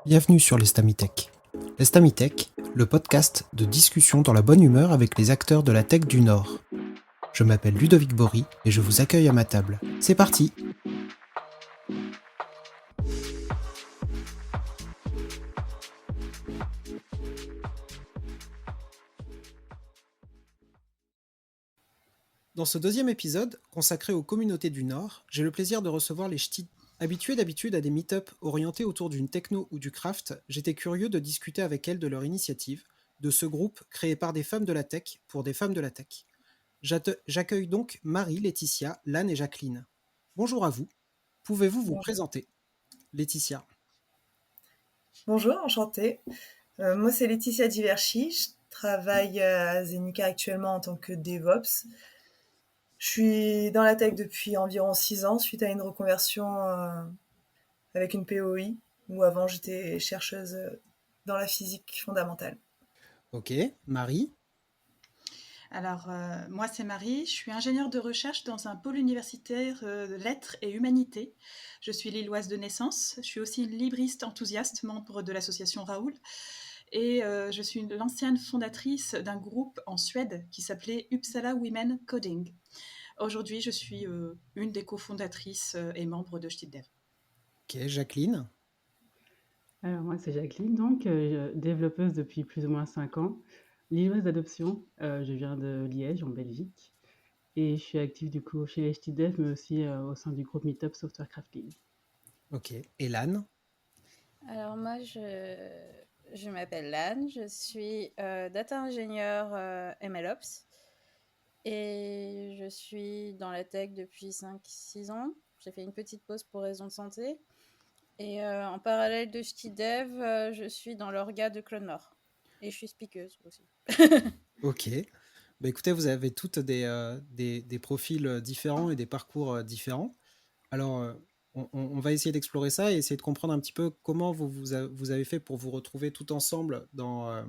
Bienvenue sur l'Estamitech. L'Estamitech, le podcast de discussion dans la bonne humeur avec les acteurs de la tech du Nord. Je m'appelle Ludovic Bory et je vous accueille à ma table. C'est parti! Dans ce deuxième épisode, consacré aux communautés du Nord, j'ai le plaisir de recevoir les ch'tis. Habitués d'habitude à des meet-up orientés autour d'une techno ou du craft, j'étais curieux de discuter avec elles de leur initiative, de ce groupe créé par des femmes de la tech pour des femmes de la tech. J'accueille donc Marie, Laetitia, Lan et Jacqueline. Bonjour à vous. Pouvez-vous vous Bonjour. présenter? Laetitia. Bonjour, enchantée. Moi, c'est Laetitia Diverchi. Je travaille à Zenica actuellement en tant que DevOps. Je suis dans la tech depuis environ 6 ans suite à une reconversion avec une POI, où avant j'étais chercheuse dans la physique fondamentale. Ok. Marie. Alors, moi, c'est Marie. Je suis ingénieure de recherche dans un pôle universitaire de lettres et humanités. Je suis lilloise de naissance. Je suis aussi une libriste enthousiaste, membre de l'association Raoul. Et je suis l'ancienne fondatrice d'un groupe en Suède qui s'appelait Uppsala Women Coding. Aujourd'hui, je suis une des cofondatrices et membre de StitDev. Ok. Jacqueline. Alors moi, c'est Jacqueline, donc développeuse depuis plus ou moins 5 ans, livreuse d'adoption. Je viens de Liège, en Belgique, et je suis active du coup chez les HTDev, mais aussi au sein du groupe Meetup Software Crafting. Ok. Et Lan. Alors moi, je m'appelle Lan, je suis data ingénieure MLOps et je suis dans la tech depuis 5-6 ans. J'ai fait une petite pause pour raison de santé. Et en parallèle de StiDev, je suis dans l'orga de Clone Nord. Et je suis speakeuse aussi. Ok. Bah, écoutez, vous avez toutes des profils différents et des parcours différents. Alors, on va essayer d'explorer ça et essayer de comprendre un petit peu comment vous avez fait pour vous retrouver tout ensemble dans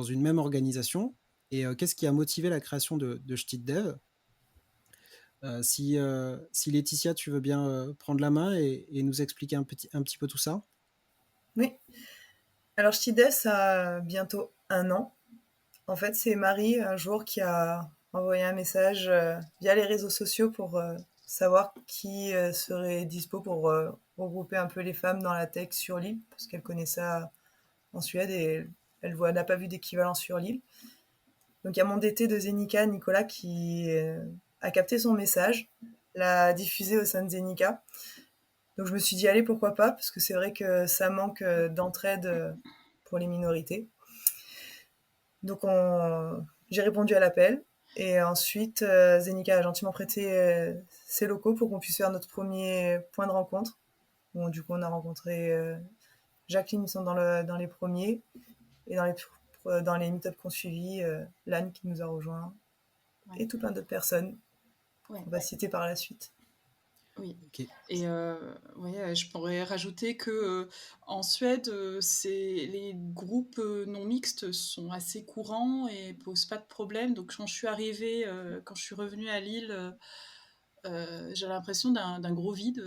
une même organisation et qu'est-ce qui a motivé la création de StitDev. Si Laetitia, tu veux bien prendre la main et nous expliquer un petit peu tout ça. Oui. Alors, StiDev, ça a bientôt 1 an. En fait, c'est Marie, un jour, qui a envoyé un message via les réseaux sociaux pour savoir qui serait dispo pour regrouper un peu les femmes dans la tech sur l'île, parce qu'elle connaît ça en Suède et elle n'a pas vu d'équivalent sur l'île. Donc il y a mon DT de Zenica, Nicolas, qui a capté son message, l'a diffusé au sein de Zenica. Donc je me suis dit, allez, pourquoi pas, parce que c'est vrai que ça manque d'entraide pour les minorités. Donc j'ai répondu à l'appel. Et ensuite, Zenica a gentiment prêté ses locaux pour qu'on puisse faire notre premier point de rencontre. Bon, du coup, on a rencontré Jacqueline, ils sont dans les premiers. Et dans les meet-ups qu'on suivit, Lan qui nous a rejoint. Ouais. Et tout plein d'autres personnes Ouais. qu'on va citer par la suite. Oui. Ok. Et je pourrais rajouter que en Suède, les groupes non mixtes sont assez courants et posent pas de problème. Donc quand je suis arrivée, quand je suis revenue à Lille, j'ai l'impression d'un gros vide.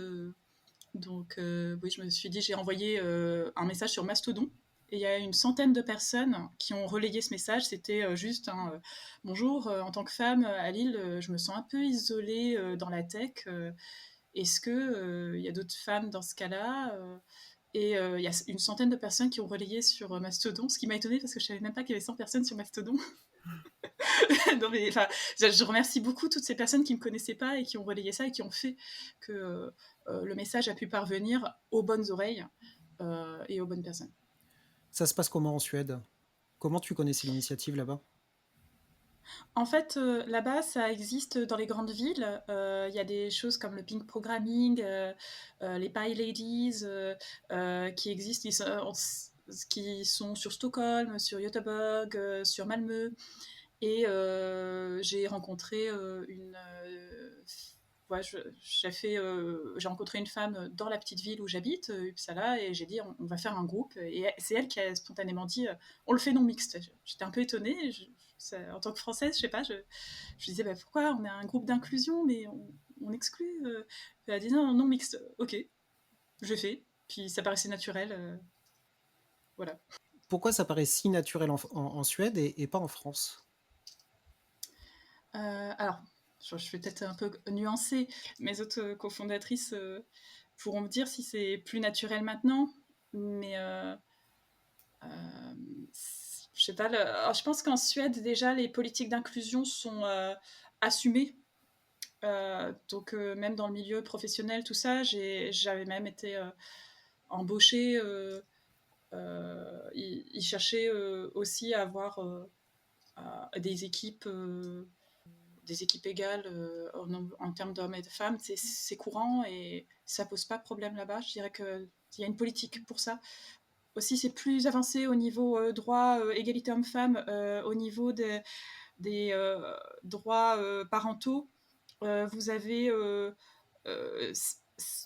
Donc oui, je me suis dit, j'ai envoyé un message sur Mastodon. Et il y a une centaine de personnes qui ont relayé ce message. C'était juste un bonjour, en tant que femme à Lille, je me sens un peu isolée dans la tech. Est-ce que y a d'autres femmes dans ce cas-là Et il y a une centaine de personnes qui ont relayé sur Mastodon, ce qui m'a étonnée parce que je savais même pas qu'il y avait 100 personnes sur Mastodon. Non, mais, je remercie beaucoup toutes ces personnes qui me connaissaient pas et qui ont relayé ça et qui ont fait que le message a pu parvenir aux bonnes oreilles et aux bonnes personnes. Ça se passe comment en Suède? Comment tu connaissais l'initiative là-bas? En fait, là-bas, ça existe dans les grandes villes. Il y a des choses comme le pink programming, les Pie Ladies, qui existent, qui sont sur Stockholm, sur Göteborg, sur Malmö. Et j'ai rencontré j'ai rencontré une femme dans la petite ville où j'habite, Uppsala, et j'ai dit on va faire un groupe. Et c'est elle qui a spontanément dit on le fait non mixte. J'étais un peu étonnée. En tant que Française, je sais pas, je disais bah, pourquoi on a un groupe d'inclusion mais on exclut. Elle a dit non, non mixte. Ok, je fais. Puis ça paraissait naturel. Voilà. Pourquoi ça paraît si naturel en Suède et pas en France? Alors, je vais peut-être un peu nuancer. Mes autres cofondatrices pourront me dire si c'est plus naturel maintenant, mais je sais pas. Alors, je pense qu'en Suède, déjà, les politiques d'inclusion sont assumées. Donc, même dans le milieu professionnel, tout ça, j'avais même été embauchée. Ils cherchaient aussi à avoir des équipes égales en termes d'hommes et de femmes. C'est courant et ça pose pas de problème là-bas. Je dirais qu'il y a une politique pour ça. Aussi, c'est plus avancé au niveau droit, égalité homme-femme, au niveau des droits parentaux. Vous avez euh,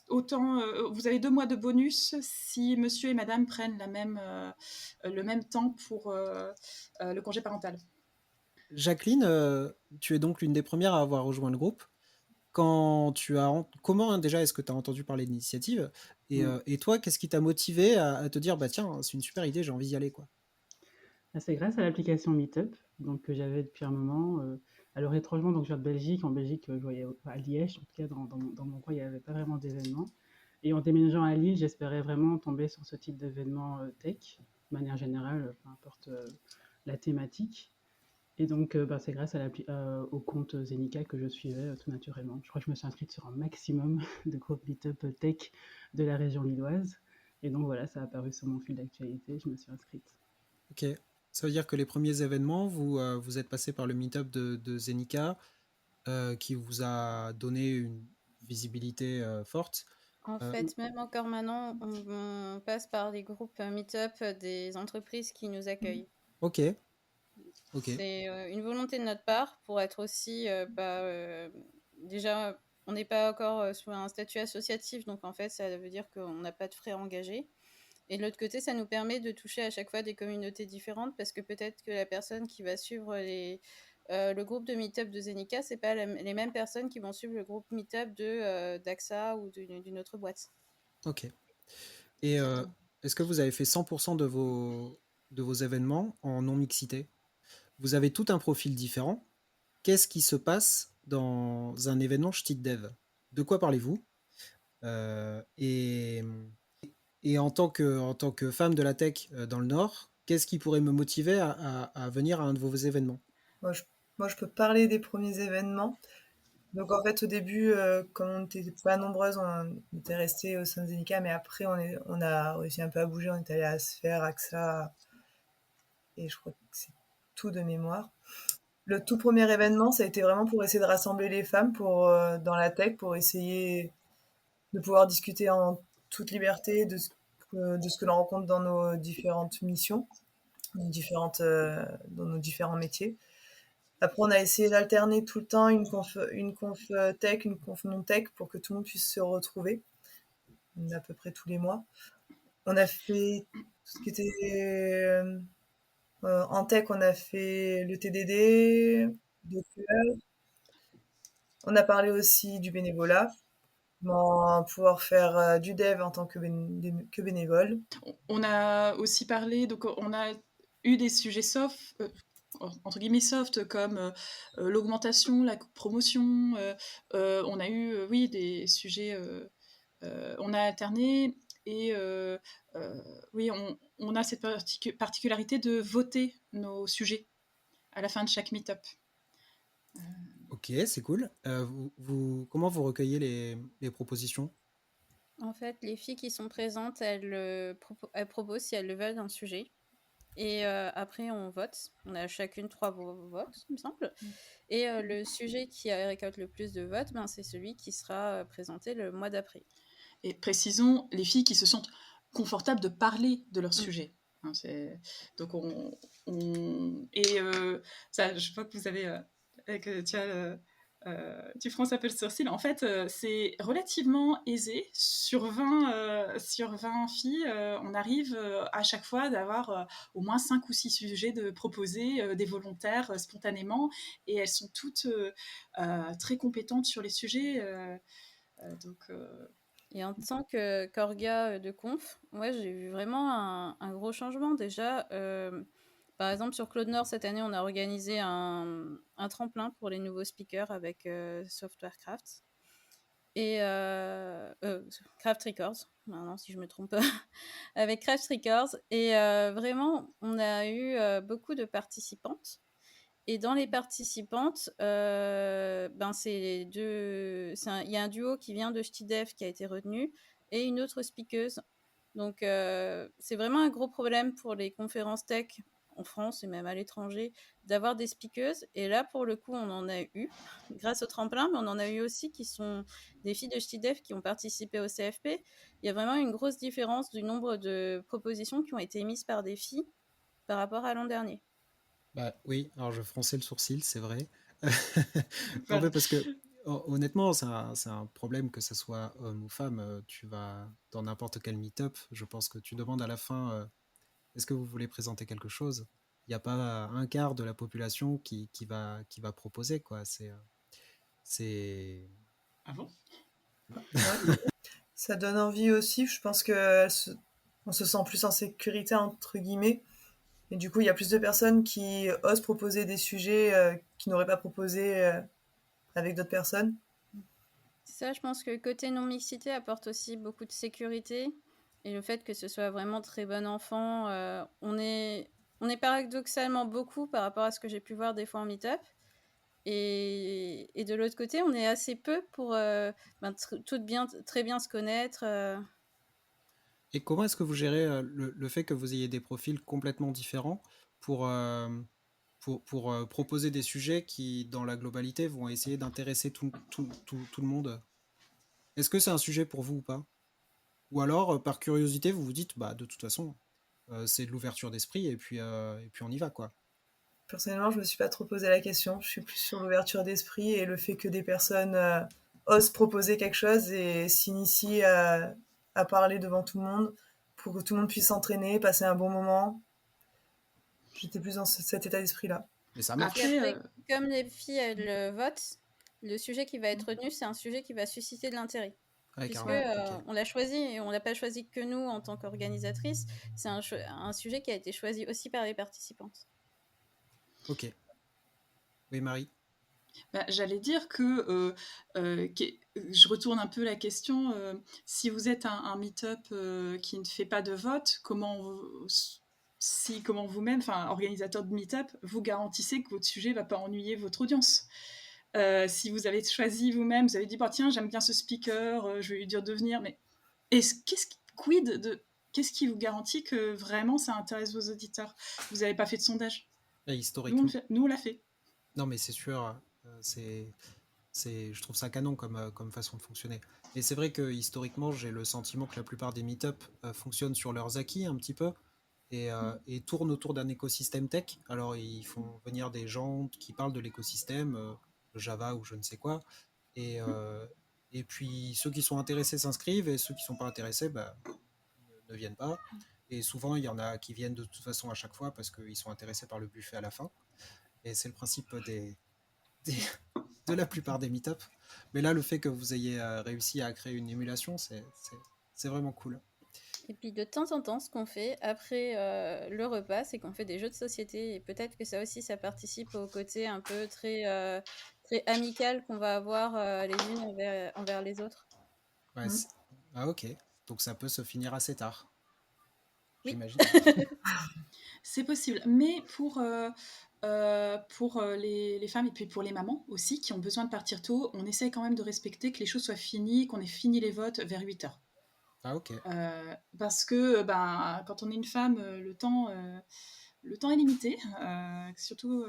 autant, vous avez 2 mois de bonus si monsieur et madame prennent le même temps pour le congé parental. Jacqueline, tu es donc l'une des premières à avoir rejoint le groupe. Comment déjà est-ce que tu as entendu parler de l'initiative? Et toi, qu'est-ce qui t'a motivé à te dire, bah tiens, c'est une super idée, j'ai envie d'y aller, quoi. C'est grâce à l'application Meetup, donc que j'avais depuis un moment. Alors étrangement, donc je viens de Belgique. En Belgique, je voyais à Liège, en tout cas dans mon coin, il n'y avait pas vraiment d'événements. Et en déménageant à Lille, j'espérais vraiment tomber sur ce type d'événement tech, de manière générale, peu importe la thématique. Et donc, c'est grâce au compte Zenica que je suivais tout naturellement. Je crois que je me suis inscrite sur un maximum de groupes Meetup tech de la région lilloise. Et donc voilà, ça a apparu sur mon fil d'actualité, je me suis inscrite. Ok. Ça veut dire que les premiers événements, vous êtes passé par le meet-up de Zenica, qui vous a donné une visibilité forte. En Euh, fait, même encore maintenant, on passe par les groupes Meetup des entreprises qui nous accueillent. ok, ok, C'est une volonté de notre part pour être aussi, déjà, on n'est pas encore sur un statut associatif, donc en fait, ça veut dire qu'on n'a pas de frais engagés. Et de l'autre côté, ça nous permet de toucher à chaque fois des communautés différentes parce que peut-être que la personne qui va suivre le groupe de Meetup de Zenica, c'est pas les mêmes personnes qui vont suivre le groupe Meetup d'AXA ou d'une autre boîte. ok. Et est-ce que vous avez fait 100% de vos événements en non-mixité? Vous avez tout un profil différent. Qu'est-ce qui se passe dans un événement Dev? De quoi parlez-vous? Euh, et, et en tant que femme de la tech dans le Nord, qu'est-ce qui pourrait me motiver à venir à un de vos événements? Moi, je peux parler des premiers événements. Donc en fait, au début, comme on n'était pas nombreuses, on était resté au sein de Zenica, mais après, on a réussi un peu à bouger. On est allé à Sphère, AXA, et je crois que c'est tout de mémoire. Le tout premier événement, ça a été vraiment pour essayer de rassembler les femmes dans la tech, pour essayer de pouvoir discuter en toute liberté de ce que l'on rencontre dans nos différentes missions, dans nos différents métiers. Après, on a essayé d'alterner tout le temps une conf tech, une conf non tech pour que tout le monde puisse se retrouver, à peu près tous les mois. On a fait tout ce qui était en tech, on a fait le TDD, Docker. On a parlé aussi du bénévolat, comment pouvoir faire du dev en tant que bénévole. On a aussi parlé, donc on a eu des sujets soft, entre guillemets soft, comme l'augmentation, la promotion. On a eu, oui, des sujets. On a alterné et oui, on a cette particularité de voter nos sujets à la fin de chaque meet-up. Ok, c'est cool. Comment vous recueillez les propositions? En fait, les filles qui sont présentes, elles proposent si elles le veulent un sujet. Et après, on vote. On a chacune 3 votes, il me semble. Et le sujet qui récolte le plus de votes, c'est celui qui sera présenté le mois d'après. Et précisons, les filles qui se sentent confortables de parler de leur sujet. Hein, donc et ça, je vois que vous avez que tu fronces un peu le sourcil. En fait, c'est relativement aisé. Sur 20 filles, on arrive à chaque fois d'avoir au moins 5 ou 6 sujets de proposer, des volontaires spontanément. Et elles sont toutes très compétentes sur les sujets. Donc, Et en tant qu'orga de conf, ouais, j'ai vu vraiment un gros changement. Déjà, par exemple, sur Claude Nord, cette année, on a organisé un tremplin pour les nouveaux speakers avec Software Crafts et Craft Records, maintenant, si je me trompe pas, avec Craft Records. Et vraiment, on a eu beaucoup de participantes. Et dans les participantes, ben il y a un duo qui vient de Stidef qui a été retenu et une autre speakeuse. Donc, c'est vraiment un gros problème pour les conférences tech en France et même à l'étranger d'avoir des speakeuses. Et là, pour le coup, on en a eu grâce au tremplin, mais on en a eu aussi qui sont des filles de Stidef qui ont participé au CFP. Il y a vraiment une grosse différence du nombre de propositions qui ont été émises par des filles par rapport à l'an dernier. Bah oui, alors je fronçais le sourcil, c'est vrai. Non, Voilà. mais parce que honnêtement, c'est un problème que ce soit homme ou femme. Tu vas dans n'importe quel meet-up, je pense que tu demandes à la fin est-ce que vous voulez présenter quelque chose? Il n'y a pas un quart de la population qui va proposer, quoi. C'est... Ah bon? Ouais. Ça donne envie aussi, je pense on se sent plus en sécurité, entre guillemets. Et du coup, il y a plus de personnes qui osent proposer des sujets qu'ils n'auraient pas proposé avec d'autres personnes. Ça, je pense que le côté non-mixité apporte aussi beaucoup de sécurité. Et le fait que ce soit vraiment très bon enfant, on est paradoxalement beaucoup par rapport à ce que j'ai pu voir des fois en meet-up. Et de l'autre côté, on est assez peu pour très bien se connaître. Et comment est-ce que vous gérez le fait que vous ayez des profils complètement différents pour, proposer des sujets qui, dans la globalité, vont essayer d'intéresser tout le monde? Est-ce que c'est un sujet pour vous ou pas? Ou alors, par curiosité, vous vous dites, bah, de toute façon, c'est de l'ouverture d'esprit et puis on y va, quoi. Personnellement, je me suis pas trop posé la question. Je suis plus sur l'ouverture d'esprit et le fait que des personnes osent proposer quelque chose et s'initient à parler devant tout le monde pour que tout le monde puisse s'entraîner, passer un bon moment. J'étais plus dans cet état d'esprit-là. Mais ça Et puis marche. Après, après, comme les filles, elles votent, le sujet qui va être retenu, c'est un sujet qui va susciter de l'intérêt. Ouais, Puisque carrément. Ok. on l'a choisi et on l'a pas choisi que nous en tant qu'organisatrice, c'est un sujet qui a été choisi aussi par les participantes. Ok. Oui, Marie. bah, j'allais dire je retourne un peu la question. Si vous êtes un meet-up qui ne fait pas de vote, comment vous-même, enfin organisateur de meet-up, vous garantissez que votre sujet ne va pas ennuyer votre audience? Si vous avez choisi vous-même, vous avez dit bah, tiens, j'aime bien ce speaker, je vais lui dire de venir, mais qu'est-ce qui vous garantit que vraiment ça intéresse vos auditeurs? Vous n'avez pas fait de sondage? Et Nous, historiquement. on l'a fait. Non, mais c'est sûr. Je trouve ça canon comme façon de fonctionner. Et c'est vrai que historiquement, j'ai le sentiment que la plupart des meet-up fonctionnent sur leurs acquis un petit peu et tournent autour d'un écosystème tech. Alors, ils font venir des gens qui parlent de l'écosystème, Java ou je ne sais quoi. Et, euh, et puis, ceux qui sont intéressés s'inscrivent et ceux qui ne sont pas intéressés bah, ne viennent pas. Et souvent, il y en a qui viennent de toute façon à chaque fois parce qu'ils sont intéressés par le buffet à la fin. Et c'est le principe des, de la plupart des meet-up. Mais là, le fait que vous ayez réussi à créer une émulation, c'est vraiment cool. Et puis de temps en temps, ce qu'on fait après le repas, c'est qu'on fait des jeux de société. Et peut-être que ça aussi, ça participe au côté un peu très amical qu'on va avoir les unes envers les autres. Ouais, Mm. ah ok, donc ça peut se finir assez tard, Oui. j'imagine. C'est possible, mais pour les femmes et puis pour les mamans aussi qui ont besoin de partir tôt, on essaie quand même de respecter que les choses soient finies, qu'on ait fini les votes vers 8 heures. Ah ok. Parce que ben, quand on est une femme, le temps est limité, surtout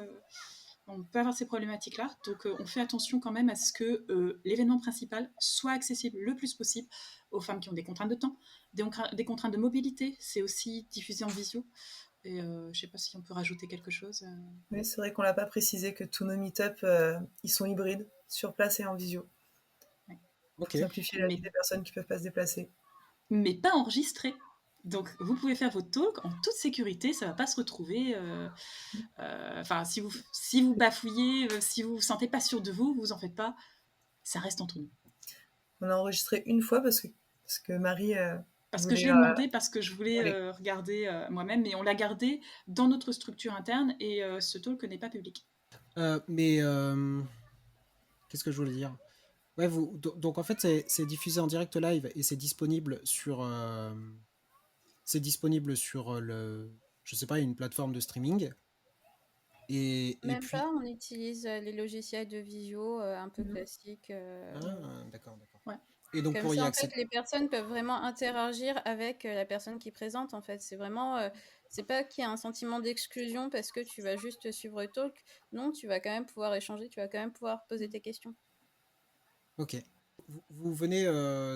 on peut avoir ces problématiques-là, donc on fait attention quand même à ce que l'événement principal soit accessible le plus possible aux femmes qui ont des contraintes de temps, des contraintes de mobilité, c'est aussi diffusé en visio. Et je sais pas si on peut rajouter quelque chose. Oui, c'est vrai qu'on l'a pas précisé que tous nos meet-up, ils sont hybrides, sur place et en visio, Ouais. pour Ok. simplifier la vie mais, des personnes qui peuvent pas se déplacer. mais pas enregistré. Donc vous pouvez faire votre talk en toute sécurité, ça va pas se retrouver. Enfin, si vous bafouillez, si vous vous sentez pas sûr de vous, vous en faites pas, ça reste entre nous. On a enregistré une fois parce que Parce que Marie Parce que je voulait... lui ai demandé, parce que je voulais voulait- regarder moi-même, mais on l'a gardé dans notre structure interne et ce talk n'est pas public. Mais qu'est-ce que je voulais dire? Ouais, donc en fait, c'est diffusé en direct live et c'est disponible sur je sais pas, une plateforme de streaming. Et Même puis, pas, on utilise les logiciels de visio un peu classiques. ah, d'accord, d'accord. Ouais. Et donc Comme pour y ça, en fait, accéder, les personnes peuvent vraiment interagir avec la personne qui présente. En fait, c'est vraiment, c'est pas qu'il y a un sentiment d'exclusion parce que tu vas juste suivre le talk. Non, tu vas quand même pouvoir échanger, tu vas quand même pouvoir poser tes questions. ok. Vous venez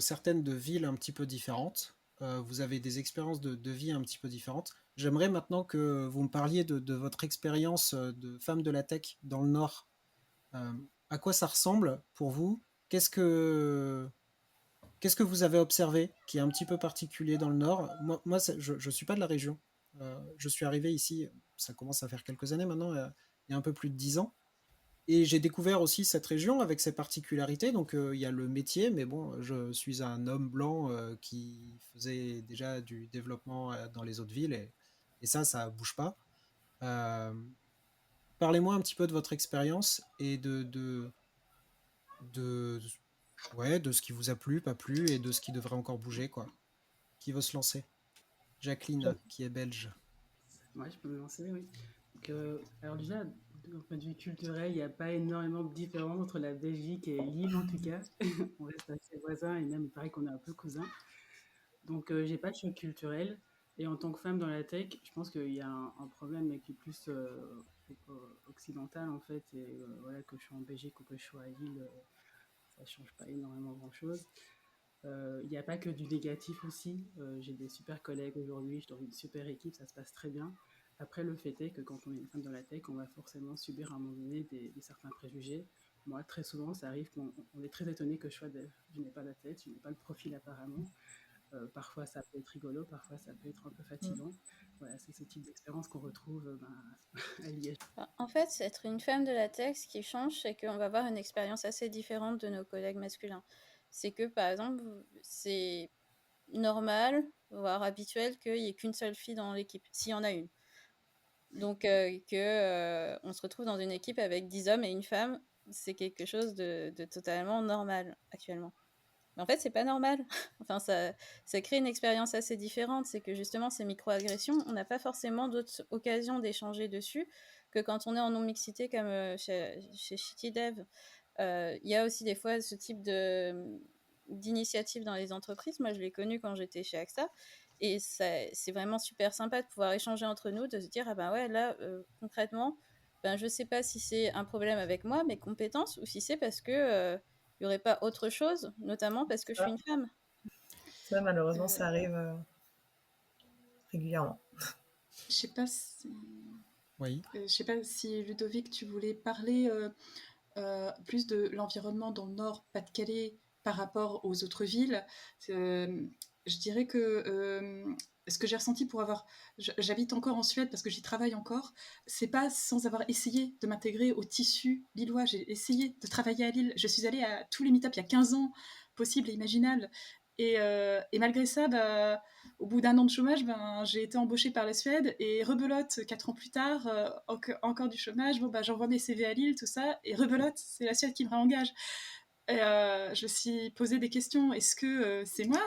certaines de villes un petit peu différentes. Vous avez des expériences de vie un petit peu différentes. J'aimerais maintenant que vous me parliez de votre expérience de femme de la tech dans le Nord. Euh, à quoi ça ressemble pour vous? Qu'est-ce que Qu'est-ce que vous avez observé qui est un petit peu particulier dans le Nord? Moi je ne suis pas de la région. Je suis arrivé ici, ça commence à faire quelques années maintenant, il y a un peu plus de 10 ans. Et j'ai découvert aussi cette région avec ses particularités. Donc il y a le métier, mais bon, je suis un homme blanc qui faisait déjà du développement dans les autres villes et ça bouge pas. Euh, Parlez-moi un petit peu de votre expérience et de, ouais, de ce qui vous a plu, pas plu et de ce qui devrait encore bouger, quoi. Qui veut se lancer? Jacqueline, qui est belge. Moi, je peux me lancer, oui. Donc, alors déjà, d'un point de vue culturel, il n'y a pas énormément de différence entre la Belgique et l'île, en tout cas. On reste assez voisins et même il paraît qu'on est un peu cousins. Donc, j'ai pas de choc culturel. Et en tant que femme dans la tech, je pense qu'il y a un problème mais qui est plus occidental en fait. Et voilà, que je sois en Belgique ou que je sois à Lille, ça change pas énormément grand-chose. Il n'y a pas que du négatif aussi. J'ai des super collègues aujourd'hui, je suis dans une super équipe, ça se passe très bien. Après, le fait est que quand on est une femme dans la tech, on va forcément subir à un moment donné des certains préjugés. Moi, très souvent, ça arrive qu'on est très étonné que je sois dev. Je n'ai pas la tête, je n'ai pas le profil apparemment. Parfois, ça peut être rigolo, parfois, ça peut être un peu fatigant. Voilà, c'est ce type d'expérience qu'on retrouve à Liège. En fait, être une femme de la tech, ce qui change, c'est qu'on va avoir une expérience assez différente de nos collègues masculins. C'est que, par exemple, c'est normal, voire habituel, qu'il n'y ait qu'une seule fille dans l'équipe, s'il y en a une. Donc, on se retrouve dans une équipe avec 10 hommes et une femme, c'est quelque chose de totalement normal actuellement. Mais en fait, c'est pas normal. Enfin, ça crée une expérience assez différente. C'est que justement, ces micro-agressions, on n'a pas forcément d'autres occasions d'échanger dessus que quand on est en non-mixité comme chez Shitty Dev. Il y a aussi des fois ce type d'initiative dans les entreprises. Moi, je l'ai connu quand j'étais chez AXA. Et c'est vraiment super sympa de pouvoir échanger entre nous, de se dire, ah ben ouais, là, concrètement, ben, je sais pas si c'est un problème avec moi, mes compétences, ou si c'est parce que il n'y aurait pas autre chose, notamment parce que je suis une femme. Ça, malheureusement, Euh, ça arrive régulièrement. je sais pas si... Oui. Je sais pas si Ludovic, tu voulais parler plus de l'environnement dans le Nord, Pas-de-Calais, par rapport aux autres villes. Je dirais que ce que j'ai ressenti pour avoir... J'habite encore en Suède parce que j'y travaille encore. C'est pas sans avoir essayé de m'intégrer au tissu lillois. J'ai essayé de travailler à Lille. Je suis allée à tous les meet-ups il y a 15 ans, possible et imaginable. Et malgré ça, bah, au bout d'un an de chômage, ben, j'ai été embauchée par la Suède et rebelote 4 ans plus tard, encore du chômage. Bon, bah, j'envoie mes CV à Lille, tout ça, et rebelote, c'est la Suède qui me réengage. Et je me suis posé des questions. Est-ce que c'est moi?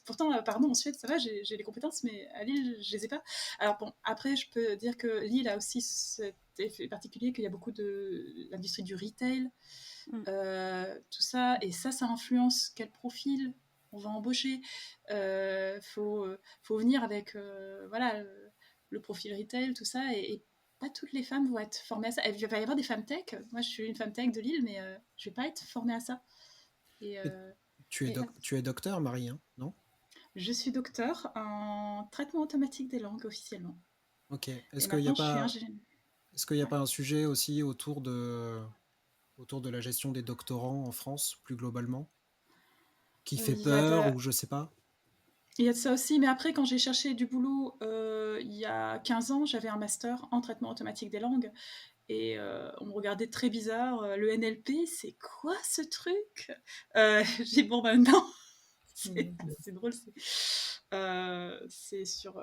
Pourtant pardon, en Suède, ça va, j'ai les compétences, mais à Lille, je les ai pas. Alors bon, après, je peux dire que Lille a aussi cet effet particulier qu'il y a beaucoup de l'industrie du retail, tout ça, et ça influence quel profil on va embaucher. Faut venir avec voilà, le profil retail, tout ça, et pas toutes les femmes vont être formées à ça. Il va y avoir des femmes tech. Moi, je suis une femme tech de Lille, mais je vais pas être formée à ça. Et, Et et tu es docteur, Marie, hein, non? je suis docteur en traitement automatique des langues officiellement. Ok. Et maintenant, je suis ingénieure. Est-ce qu'il n'y a Ouais. pas un sujet aussi autour de la gestion des doctorants en France, plus globalement, qui fait Il y a peur de, ou je sais pas? Il y a de ça aussi, mais après, quand j'ai cherché du boulot il y a 15 ans, j'avais un master en traitement automatique des langues et on me regardait très bizarre. Le NLP, c'est quoi ce truc? J'ai dit, bon, ben non, C'est drôle, c'est sur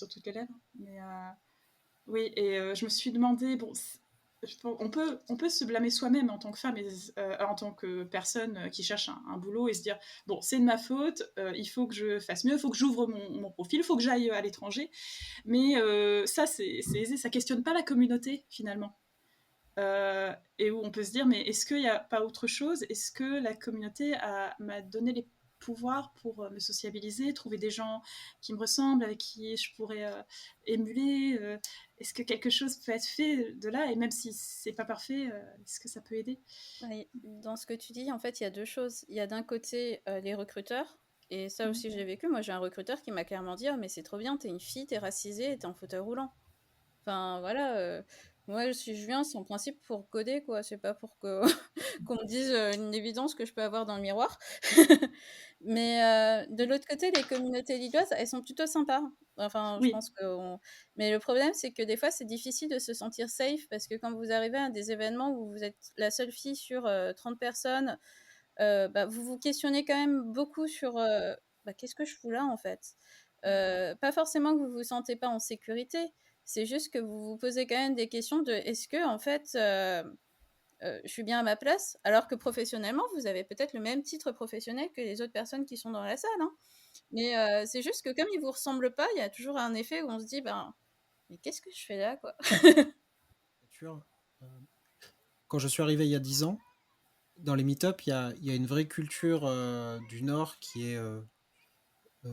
toutes les lèvres. Mais oui, et je me suis demandé, bon, on peut se blâmer soi-même en tant que femme, en tant que personne qui cherche un boulot et se dire, bon, c'est de ma faute, il faut que je fasse mieux, il faut que j'ouvre mon profil, il faut que j'aille à l'étranger. Mais ça, c'est aisé, ça questionne pas la communauté, finalement. Et où on peut se dire, mais est-ce qu'il n'y a pas autre chose? Est-ce que la communauté m'a donné les pouvoirs pour me sociabiliser, trouver des gens qui me ressemblent, avec qui je pourrais émuler? Est-ce que quelque chose peut être fait de là? Et même si c'est pas parfait, est-ce que ça peut aider? Oui, dans ce que tu dis, en fait, il y a deux choses. Il y a d'un côté les recruteurs, et ça aussi j'ai vécu. Moi, j'ai un recruteur qui m'a clairement dit, oh, mais c'est trop bien, t'es une fille, t'es racisée, t'es en fauteuil roulant. Enfin, voilà. Moi, si je viens, c'est en principe pour coder, quoi. C'est pas pour que qu'on me dise une évidence que je peux avoir dans le miroir. Mais de l'autre côté, les communautés lilloises, elles sont plutôt sympas. Enfin, je Oui, pense que... Mais le problème, c'est que des fois, c'est difficile de se sentir safe parce que quand vous arrivez à des événements où vous êtes la seule fille sur 30 personnes, bah, vous vous questionnez quand même beaucoup sur bah, qu'est-ce que je fous là, en fait. Pas forcément que vous vous sentez pas en sécurité, c'est juste que vous vous posez quand même des questions de est-ce que, en fait, je suis bien à ma place, alors que professionnellement, vous avez peut-être le même titre professionnel que les autres personnes qui sont dans la salle. Hein. Mais c'est juste que comme ils vous ressemblent pas, il y a toujours un effet où on se dit, ben, mais qu'est-ce que je fais là, quoi. Quand je suis arrivé il y a 10 ans, dans les meet-up, il y a une vraie culture du Nord qui est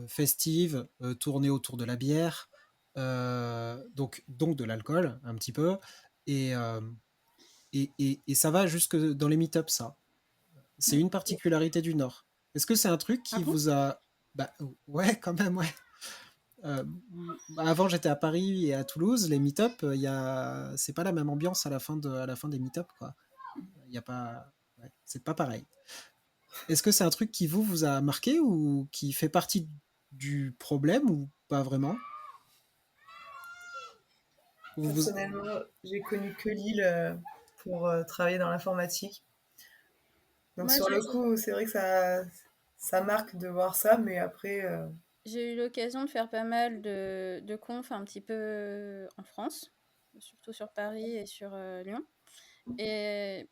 festive, tournée autour de la bière, donc de l'alcool, un petit peu. Et, euh, et ça va jusque dans les meet-up, ça. C'est une particularité du Nord. Est-ce que c'est un truc Ah qui bon? vous a... Bah, ouais, quand même, ouais. Euh, Avant, j'étais à Paris et à Toulouse. Les meet-up, c'est pas la même ambiance à la fin des meet-up, quoi. Il y a pas... Ouais, c'est pas pareil. Est-ce que c'est un truc qui vous a marqué ou qui fait partie du problème ou pas vraiment? Ou vous... Personnellement, j'ai connu que Lille pour travailler dans l'informatique. Donc Moi, sur le coup, c'est vrai que ça marque de voir ça, mais après, j'ai eu l'occasion de faire pas mal de confs un petit peu en France, surtout sur Paris et sur Lyon. Et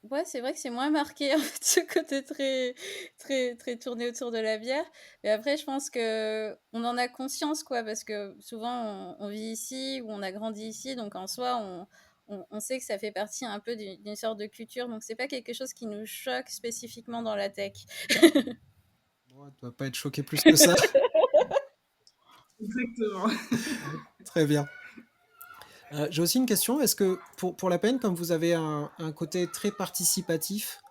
ouais, c'est vrai que c'est moins marqué, en fait, ce côté très, très, très tourné autour de la bière. Mais après, je pense que on en a conscience, quoi, parce que souvent, on vit ici ou on a grandi ici, donc en soi, on sait que ça fait partie un peu d'une sorte de culture, donc c'est pas quelque chose qui nous choque spécifiquement dans la tech. Bon, tu dois pas être choqué plus que ça. Exactement. Très bien. J'ai aussi une question. Est-ce que pour la peine, comme vous avez un côté très participatif,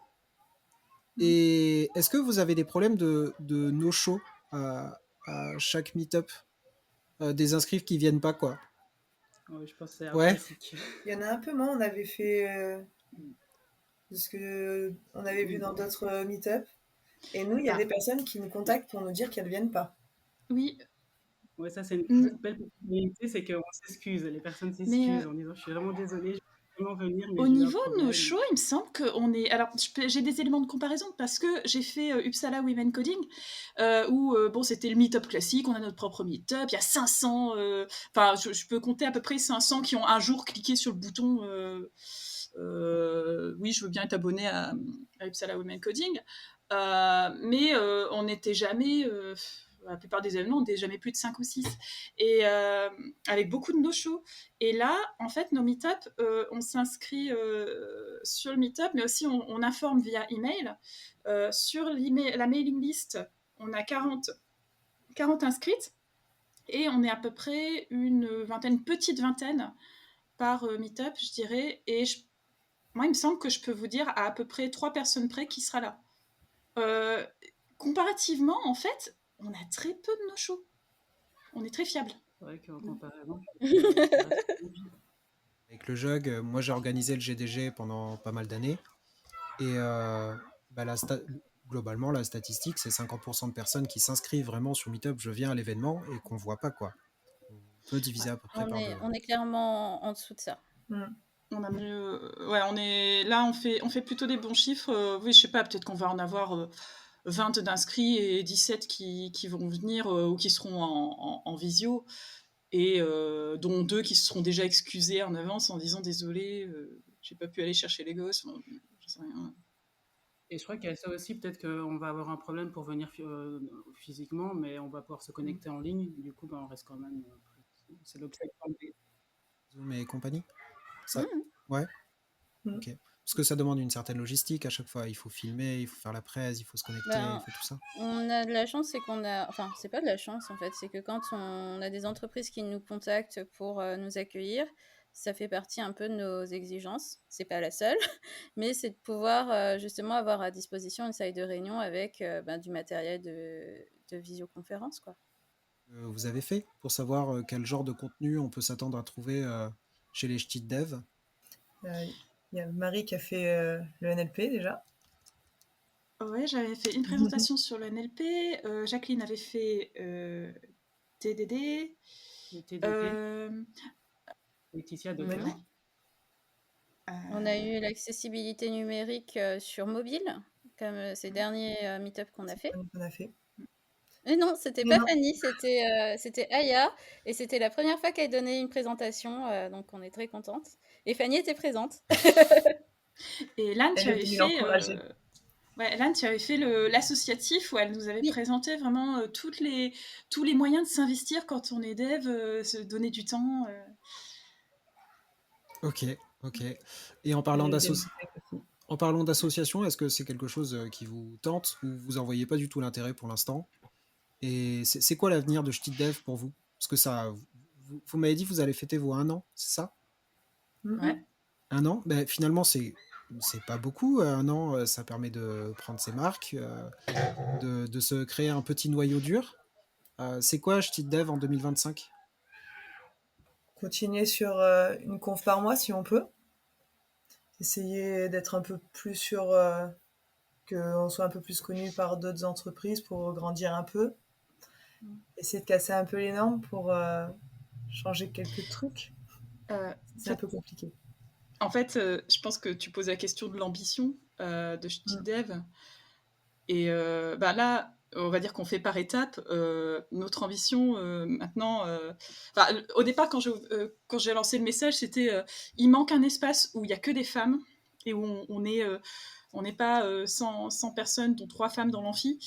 et est-ce que vous avez des problèmes de no-show à chaque meet-up, des inscrits qui viennent pas, quoi? Ouais, je pense que c'est un Ouais, classique. il y en a un peu moins. On avait fait de ce que on avait vu dans d'autres meet-up. Et nous, il y a Ah, des personnes qui nous contactent pour nous dire qu'elles viennent pas. oui. Ouais, ça, c'est une Mm. belle possibilité, c'est qu'on s'excuse. Les personnes Mais s'excusent en disant je suis vraiment désolée, je veux vraiment venir, mais au j'ai eu un niveau de nos problème. shows, il me semble qu'on est. Alors, j'ai des éléments de comparaison parce que j'ai fait Uppsala Women Coding, où bon, c'était le meet-up classique, on a notre propre meet-up, il y a 500. Enfin, je peux compter à peu près 500 qui ont un jour cliqué sur le bouton. Oui, je veux bien être abonné à Uppsala Women Coding. Mais on n'était jamais. La plupart des événements, on n'était jamais plus de 5 ou 6. Et avec beaucoup de no-shows. Et là, en fait, nos meet-up, on s'inscrit sur le meet-up, mais aussi on informe via email. Sur la mailing list, on a 40 inscrites et on est à peu près une vingtaine, petite vingtaine par meet-up, je dirais. Et moi, il me semble que je peux vous dire à peu près 3 personnes près qui sera là. Comparativement, en fait, on a très peu de no-shows. On est très fiable. C'est vrai qu'en comparaison, ça reste logique. avec le jug, moi j'ai organisé le GDG pendant pas mal d'années. Et bah, globalement, la statistique, c'est 50% de personnes qui s'inscrivent vraiment sur Meetup, je viens à l'événement, et qu'on voit pas, quoi. On peut diviser à peu près par deux. On est clairement en dessous de ça. Mm. On a mieux. Ouais, on est là, on fait plutôt des bons chiffres. Oui, je sais pas, peut-être qu'on va en avoir 20 d'inscrits et 17 qui vont venir ou qui seront en visio, et dont 2 qui se seront déjà excusés en avance en disant désolé, j'ai pas pu aller chercher les gosses. Enfin, je sais rien. Et je crois qu'il y a ça aussi, peut-être qu'on va avoir un problème pour venir physiquement, mais on va pouvoir se connecter en ligne. Du coup, on reste quand même. C'est l'obstacle. Zoom et compagnie. Ça, Mhm. ouais, Mm. ok. Parce que ça demande une certaine logistique à chaque fois. Il faut filmer, il faut faire la presse, il faut se connecter, il Ben, faut tout ça. on a de la chance, c'est qu'on a... Enfin, c'est pas de la chance, en fait. C'est que quand on a des entreprises qui nous contactent pour nous accueillir, ça fait partie un peu de nos exigences. C'est pas la seule, mais c'est de pouvoir justement avoir à disposition une salle de réunion avec du matériel de visioconférence, quoi. Vous avez fait pour savoir quel genre de contenu on peut s'attendre à trouver chez les ch'tis de dev? Il y a Marie qui a fait le NLP déjà. Ouais, j'avais fait une présentation sur le NLP. Jacqueline avait fait TDD. Le TDD, Laetitia de Ouais. Terre. On a eu l'accessibilité numérique sur mobile, comme ces derniers meet-up qu'on a fait. On a fait. Mais non, c'était Mais pas non. Fanny, c'était Aya, et c'était la première fois qu'elle donnait une présentation, donc on est très contente. Et Fanny était présente. Et Lan, tu Elle est avais venue fait, l'encourager. ouais, Lan, tu avais fait l'associatif où elle nous avait Oui. présenté vraiment tous les moyens de s'investir quand on est dev, se donner du temps. Ok, ok. Et en Elle parlant a eu des feedbacks aussi. d'association, est-ce que c'est quelque chose qui vous tente ou vous en voyez pas du tout l'intérêt pour l'instant? Et c'est quoi l'avenir de Ch'ti Dev pour vous? Parce que ça, vous m'avez dit que vous allez fêter vos 1 an, c'est ça? Ouais. 1 an? Ben, finalement, c'est pas beaucoup. 1 an, ça permet de prendre ses marques, de se créer un petit noyau dur. C'est quoi Ch'ti Dev en 2025? Continuer sur une conf par mois si on peut. Essayer d'être un peu plus sûr qu'on soit un peu plus connu par d'autres entreprises pour grandir un peu. Essayer de casser un peu les normes pour changer quelques trucs. C'est un peu compliqué. En fait, je pense que tu poses la question de l'ambition de Ch'ti Dev. Et là, on va dire qu'on fait par étapes. Notre ambition maintenant, au départ, quand j'ai lancé le message, c'était il manque un espace où il n'y a que des femmes et où on n'est pas 100 personnes, dont 3 femmes dans l'amphi.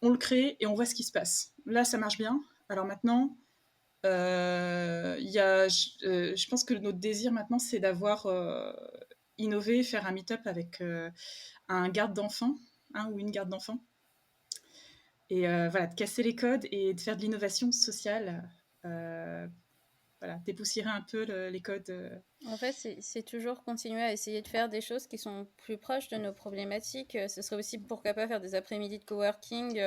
On le crée et on voit ce qui se passe. Là, ça marche bien. Alors maintenant, je pense que notre désir maintenant, c'est d'avoir innové, faire un meet-up avec un garde d'enfants, ou une garde d'enfants. Et voilà, de casser les codes et de faire de l'innovation sociale. Voilà, dépoussiérer un peu les codes. En fait, c'est toujours continuer à essayer de faire des choses qui sont plus proches de nos problématiques. Ce serait aussi pourquoi pas faire des après-midi de coworking,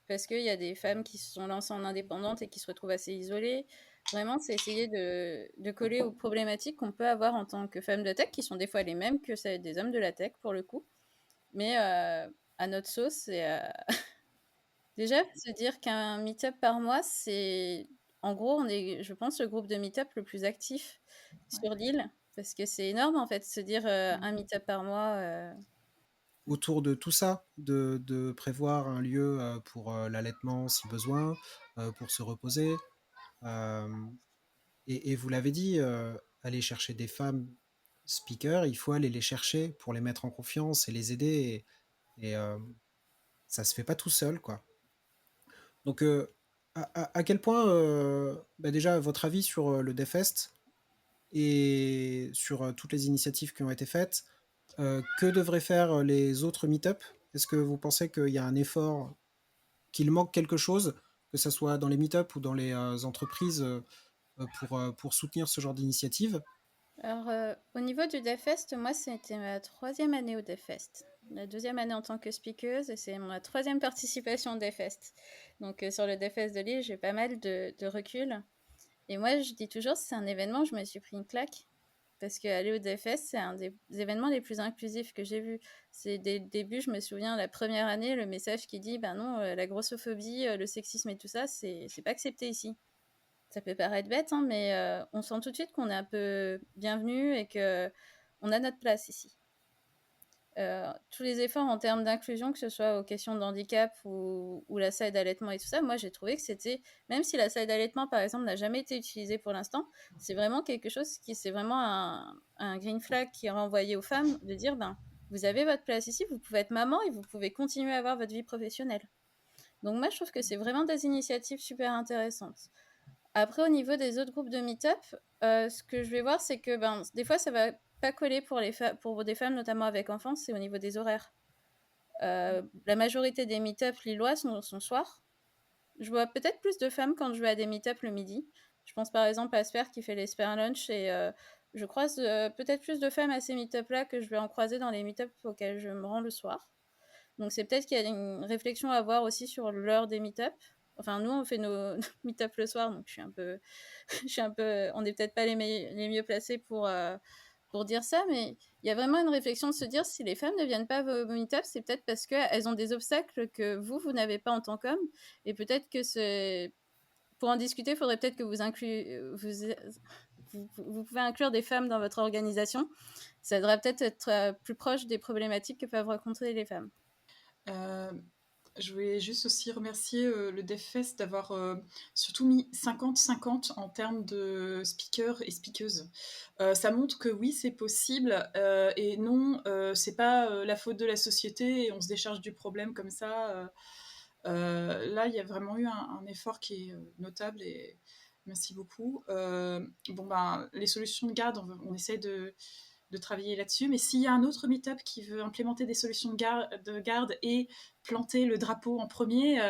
parce qu'il y a des femmes qui se sont lancées en indépendante et qui se retrouvent assez isolées. Vraiment, c'est essayer de coller aux problématiques qu'on peut avoir en tant que femmes de tech, qui sont des fois les mêmes que celles des hommes de la tech, pour le coup. Mais à notre sauce, déjà, se dire qu'un meet-up par mois, c'est... En gros, on est, je pense, le groupe de meet-up le plus actif sur l'île, parce que c'est énorme, en fait, se dire un meet-up par mois. Autour de tout ça, de prévoir un lieu pour l'allaitement si besoin, pour se reposer. Euh, et vous l'avez dit, aller chercher des femmes speakers, il faut aller les chercher pour les mettre en confiance et les aider. Et ça se fait pas tout seul, quoi. Donc, à quel point, déjà, votre avis sur le DevFest et sur toutes les initiatives qui ont été faites, que devraient faire les autres meet-up? Est-ce que vous pensez qu'il y a un effort, qu'il manque quelque chose, que ce soit dans les meet-up ou dans les entreprises, pour soutenir ce genre d'initiative? Alors, au niveau du DevFest, moi, c'était ma 3e année au DevFest. La 2e année en tant que speakeuse, et c'est ma 3e participation au DevFest. Donc, sur le DevFest de Lille, j'ai pas mal de recul. Et moi, je dis toujours, c'est un événement, je me suis pris une claque. Parce qu'aller au DFS, c'est un des événements les plus inclusifs que j'ai vus. C'est dès le début, je me souviens, la première année, le message qui dit, ben non, la grossophobie, le sexisme et tout ça, c'est pas accepté ici. Ça peut paraître bête, hein, mais on sent tout de suite qu'on est un peu bienvenu et que on a notre place ici. tous les efforts en termes d'inclusion, que ce soit aux questions de handicap ou la salle d'allaitement et tout ça, moi j'ai trouvé que c'était, même si la salle d'allaitement par exemple n'a jamais été utilisée pour l'instant, c'est vraiment quelque chose c'est vraiment un green flag qui est renvoyé aux femmes de dire, ben, vous avez votre place ici, vous pouvez être maman et vous pouvez continuer à avoir votre vie professionnelle. Donc moi je trouve que c'est vraiment des initiatives super intéressantes. Après, au niveau des autres groupes de meet-up, ce que je vais voir, c'est que ben, des fois, ça va pas coller pour des femmes, notamment avec enfants, c'est au niveau des horaires. La majorité des meet-up lillois sont soirs. Je vois peut-être plus de femmes quand je vais à des meet-up le midi. Je pense par exemple à Asper qui fait les Spare Lunch et je croise peut-être plus de femmes à ces meet-up-là que je vais en croiser dans les meet-up auxquels je me rends le soir. Donc c'est peut-être qu'il y a une réflexion à avoir aussi sur l'heure des meet-up. Enfin, nous, on fait nos meet-up le soir, donc je suis un peu, on n'est peut-être pas les mieux placés pour dire ça, mais il y a vraiment une réflexion de se dire si les femmes ne viennent pas à vos meet-up, c'est peut-être parce qu'elles ont des obstacles que vous n'avez pas en tant qu'homme, et peut-être que pour en discuter, il faudrait peut-être que vous pouvez inclure des femmes dans votre organisation. Ça devrait peut-être être plus proche des problématiques que peuvent rencontrer les femmes. Je voulais juste aussi remercier le DevFest d'avoir surtout mis 50-50 en termes de speakers et speakeuses. Ça montre que oui, c'est possible et non, c'est pas la faute de la société et on se décharge du problème comme ça. Là, il y a vraiment eu un effort qui est notable et merci beaucoup. Bon, ben, les solutions de garde, on essaie de travailler là-dessus. Mais s'il y a un autre meet-up qui veut implémenter des solutions de garde et planter le drapeau en premier,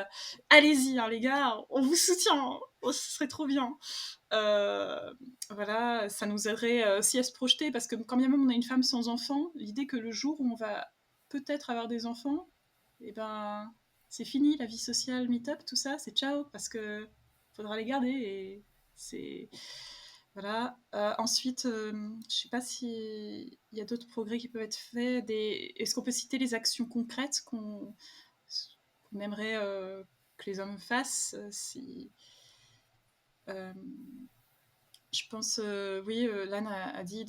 allez-y, hein, les gars, on vous soutient. Oh, ce serait trop bien. Voilà, ça nous aiderait aussi à se projeter parce que quand bien même on a une femme sans enfant, l'idée que le jour où on va peut-être avoir des enfants, eh ben, c'est fini, la vie sociale, meet-up, tout ça, c'est ciao, parce que faudra les garder et c'est... Voilà. Ensuite, je sais pas s'il y a d'autres progrès qui peuvent être faits. Est-ce qu'on peut citer les actions concrètes qu'on aimerait que les hommes fassent si... Euh, je pense, oui, Lan a dit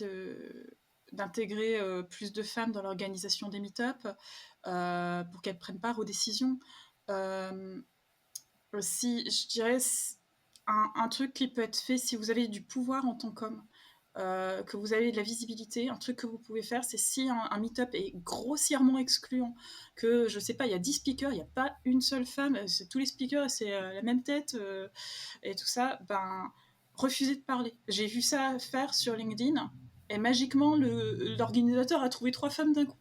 d'intégrer plus de femmes dans l'organisation des meet-up pour qu'elles prennent part aux décisions. Aussi, je dirais un truc qui peut être fait si vous avez du pouvoir en tant qu'homme, que vous avez de la visibilité, un truc que vous pouvez faire, c'est si un meet-up est grossièrement excluant, que je sais pas, il y a 10 speakers, il n'y a pas une seule femme, tous les speakers, c'est la même tête et tout ça, ben refusez de parler. J'ai vu ça faire sur LinkedIn et magiquement l'organisateur a trouvé 3 femmes d'un coup.